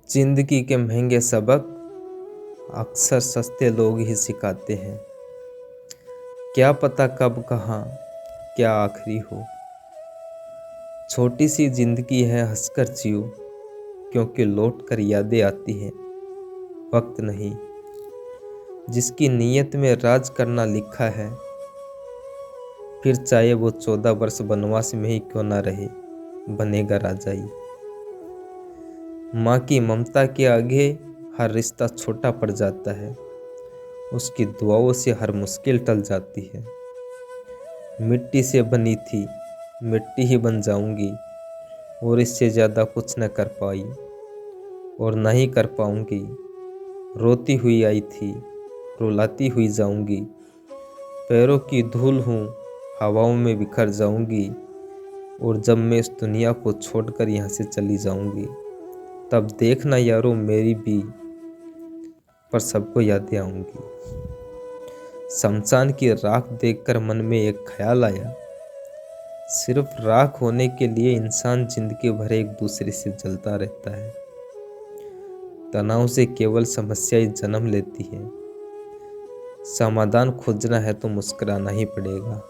जिंदगी के महंगे सबक अक्सर सस्ते लोग ही सिखाते हैं। क्या पता कब कहाँ क्या आखिरी हो। छोटी सी जिंदगी है, हंसकर जियो, क्योंकि लौट कर यादें आती हैं, वक्त नहीं। जिसकी नीयत में राज करना लिखा है, फिर चाहे वो 14 वर्ष वनवास में ही क्यों ना रहे, बनेगा राजा ही। माँ की ममता के आगे हर रिश्ता छोटा पड़ जाता है, उसकी दुआओं से हर मुश्किल टल जाती है। मिट्टी से बनी थी, मिट्टी ही बन जाऊंगी, और इससे ज़्यादा कुछ न कर पाई और न ही कर पाऊंगी। रोती हुई आई थी, रुलाती हुई जाऊंगी, पैरों की धूल हूँ, हवाओं में बिखर जाऊंगी। और जब मैं इस दुनिया को छोड़कर यहाँ से चली जाऊंगी, तब देखना यारों मेरी भी पर सबको यादें आऊंगी। शमशान की राख देखकर मन में एक ख्याल आया, सिर्फ राख होने के लिए इंसान जिंदगी भर एक दूसरे से जलता रहता है। तनाव से केवल समस्याएं जन्म लेती है। समाधान खोजना है तो मुस्कुराना ही पड़ेगा।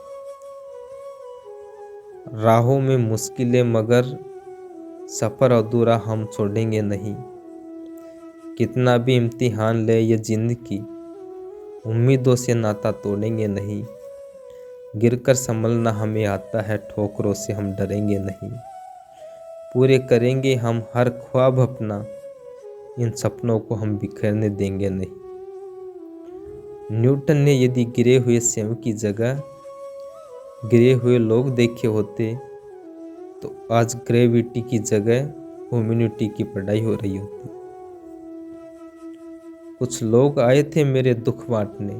राहों में मुश्किलें मगर सफ़र अधूरा हम छोड़ेंगे नहीं। कितना भी इम्तिहान ले ये जिंदगी, उम्मीदों से नाता तोड़ेंगे नहीं। गिरकर संभलना हमें आता है, ठोकरों से हम डरेंगे नहीं। पूरे करेंगे हम हर ख्वाब अपना, इन सपनों को हम बिखरने देंगे नहीं। न्यूटन ने यदि गिरे हुए सेब की जगह गिरे हुए लोग देखे होते, तो आज ग्रेविटी की जगह ह्यूमैनिटी की पढ़ाई हो रही होती। कुछ लोग आए थे मेरे दुख बांटने,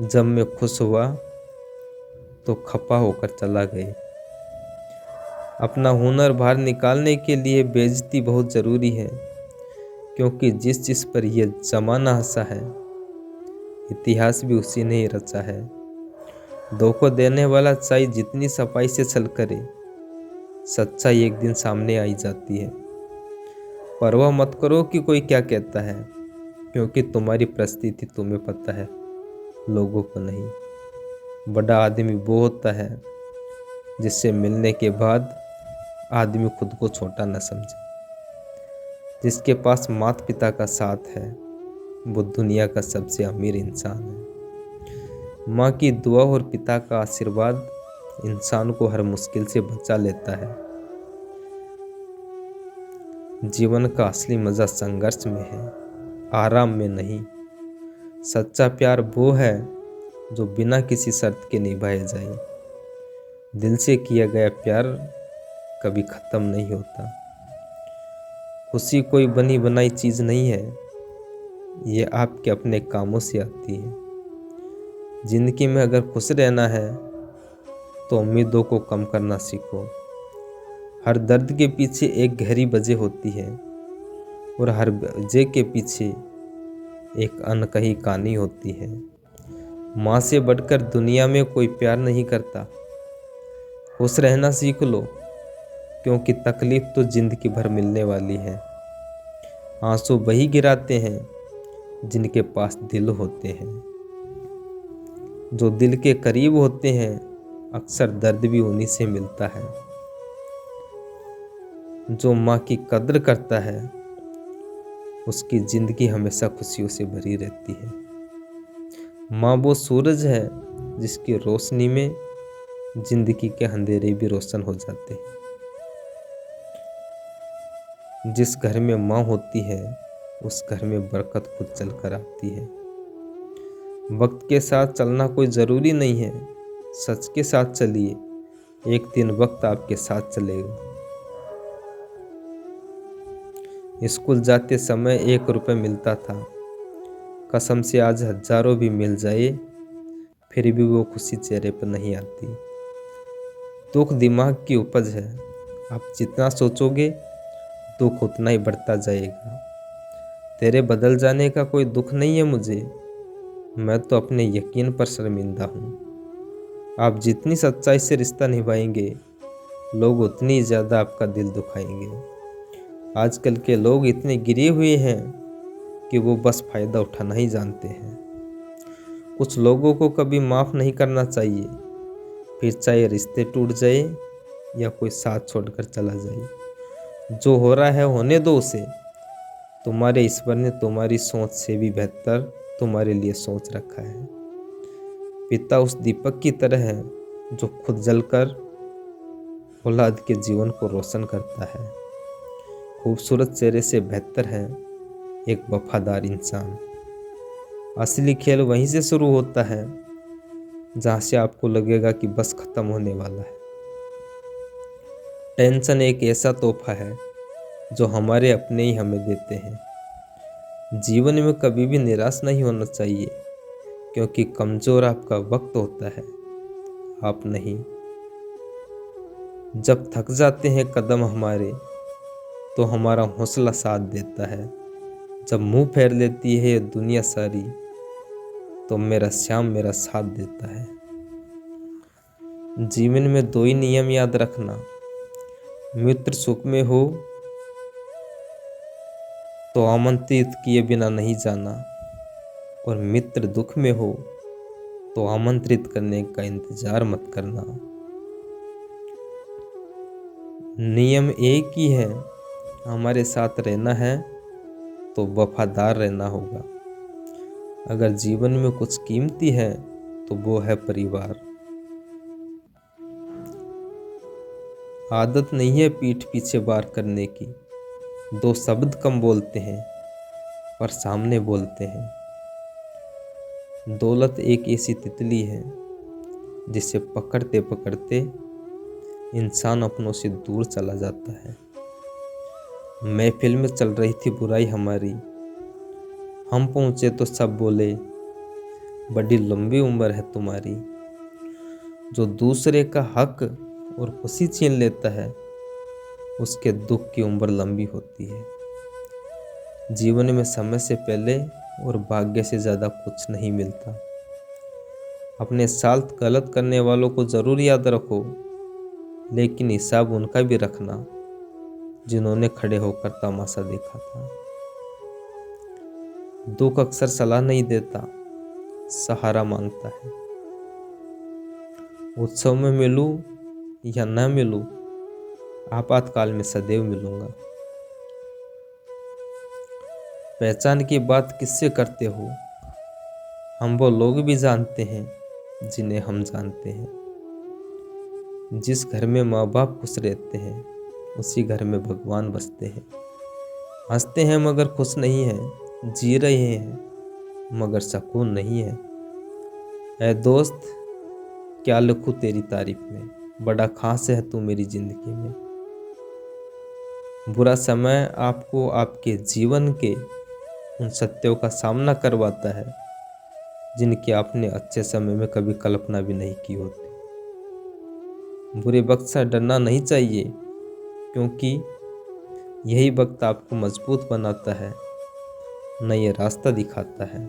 जब मैं खुश हुआ तो खफा होकर चला गए। अपना हुनर बाहर निकालने के लिए बेइज्जती बहुत ज़रूरी है, क्योंकि जिस चीज़ पर यह ज़माना हंसा है, इतिहास भी उसी ने ही रचा है। धोखा देने वाला चाहे जितनी सफाई से छल करे, सच्चाई एक दिन सामने आई जाती है। परवाह मत करो कि कोई क्या कहता है, क्योंकि तुम्हारी परिस्थिति तुम्हें पता है, लोगों को नहीं। बड़ा आदमी वो होता है जिससे मिलने के बाद आदमी खुद को छोटा न समझे। जिसके पास माता पिता का साथ है, वो दुनिया का सबसे अमीर इंसान है। माँ की दुआ और पिता का आशीर्वाद इंसान को हर मुश्किल से बचा लेता है। जीवन का असली मज़ा संघर्ष में है, आराम में नहीं। सच्चा प्यार वो है जो बिना किसी शर्त के निभाया जाए। दिल से किया गया प्यार कभी ख़त्म नहीं होता। खुशी कोई बनी बनाई चीज़ नहीं है, ये आपके अपने कामों से आती है। जिंदगी में अगर खुश रहना है तो उम्मीदों को कम करना सीखो। हर दर्द के पीछे एक गहरी वजह होती है, और हर वजह के पीछे एक अनकही कहानी होती है। माँ से बढ़कर दुनिया में कोई प्यार नहीं करता। खुश रहना सीख लो, क्योंकि तकलीफ तो जिंदगी भर मिलने वाली है। आंसू वही गिराते हैं जिनके पास दिल होते हैं। जो दिल के करीब होते हैं, अक्सर दर्द भी उन्हीं से मिलता है। जो माँ की कद्र करता है, उसकी जिंदगी हमेशा खुशियों से भरी रहती है। माँ वो सूरज है जिसकी रोशनी में जिंदगी के अंधेरे भी रोशन हो जाते हैं। जिस घर में माँ होती है, उस घर में बरकत खुद चल कर आती है। वक्त के साथ चलना कोई ज़रूरी नहीं है, सच के साथ चलिए, एक दिन वक्त आपके साथ चलेगा। स्कूल जाते समय 1 रुपये मिलता था, कसम से आज हजारों भी मिल जाए, फिर भी वो खुशी चेहरे पर नहीं आती। दुख दिमाग की उपज है, आप जितना सोचोगे दुख उतना ही बढ़ता जाएगा। तेरे बदल जाने का कोई दुख नहीं है मुझे, मैं तो अपने यकीन पर शर्मिंदा हूँ। आप जितनी सच्चाई से रिश्ता निभाएंगे, लोग उतनी ज़्यादा आपका दिल दुखाएंगे। आजकल के लोग इतने गिरे हुए हैं कि वो बस फायदा उठाना ही जानते हैं। कुछ लोगों को कभी माफ़ नहीं करना चाहिए, फिर चाहे रिश्ते टूट जाए या कोई साथ छोड़कर चला जाए। जो हो रहा है होने दो उसे। तुम्हारे ईश्वर ने तुम्हारी सोच से भी बेहतर तुम्हारे लिए सोच रखा है। पिता उस दीपक की तरह है जो खुद जलकर औलाद के जीवन को रोशन करता है। खूबसूरत चेहरे से बेहतर है एक वफादार इंसान। असली खेल वहीं से शुरू होता है जहाँ से आपको लगेगा कि बस खत्म होने वाला है। टेंशन एक ऐसा तोहफा है जो हमारे अपने ही हमें देते हैं। जीवन में कभी भी निराश नहीं होना चाहिए, क्योंकि कमज़ोर आपका वक्त होता है, आप नहीं। जब थक जाते हैं कदम हमारे, तो हमारा हौसला साथ देता है। जब मुंह फेर लेती है ये दुनिया सारी, तो मेरा श्याम मेरा साथ देता है। जीवन में दो ही नियम याद रखना, मित्र सुख में हो तो आमंत्रित किए बिना नहीं जाना, और मित्र दुख में हो तो आमंत्रित करने का इंतजार मत करना। नियम एक ही है, हमारे साथ रहना है तो वफादार रहना होगा। अगर जीवन में कुछ कीमती है तो वो है परिवार। आदत नहीं है पीठ पीछे वार करने की, दो शब्द कम बोलते हैं पर सामने बोलते हैं। दौलत एक ऐसी तितली है जिसे पकड़ते पकड़ते इंसान अपनों से दूर चला जाता है। महफिल में चल रही थी बुराई हमारी, हम पहुँचे तो सब बोले बड़ी लंबी उम्र है तुम्हारी। जो दूसरे का हक और खुशी छीन लेता है, उसके दुख की उम्र लंबी होती है। जीवन में समय से पहले और भाग्य से ज़्यादा कुछ नहीं मिलता। अपने साथ गलत करने वालों को ज़रूर याद रखो, लेकिन हिसाब उनका भी रखना जिन्होंने खड़े होकर तमाशा देखा था। दुख अक्सर सलाह नहीं देता, सहारा मांगता है। उत्सव में मिलूं या न मिलूं, आपातकाल में सदैव मिलूंगा। पहचान की बात किससे करते हो? हम वो लोग भी जानते हैं जिन्हें हम जानते हैं। जिस घर में माँ बाप खुश रहते हैं, उसी घर में भगवान बसते हैं। हंसते हैं मगर खुश नहीं हैं, जी रहे हैं मगर सुकून नहीं है। ऐ दोस्त, क्या लिखूं तेरी तारीफ में, बड़ा खास है तू मेरी जिंदगी में। बुरा समय आपको आपके जीवन के उन सत्यों का सामना करवाता है जिनकी आपने अच्छे समय में कभी कल्पना भी नहीं की होती। बुरे वक्त से डरना नहीं चाहिए, क्योंकि यही वक्त आपको मजबूत बनाता है, नया रास्ता दिखाता है।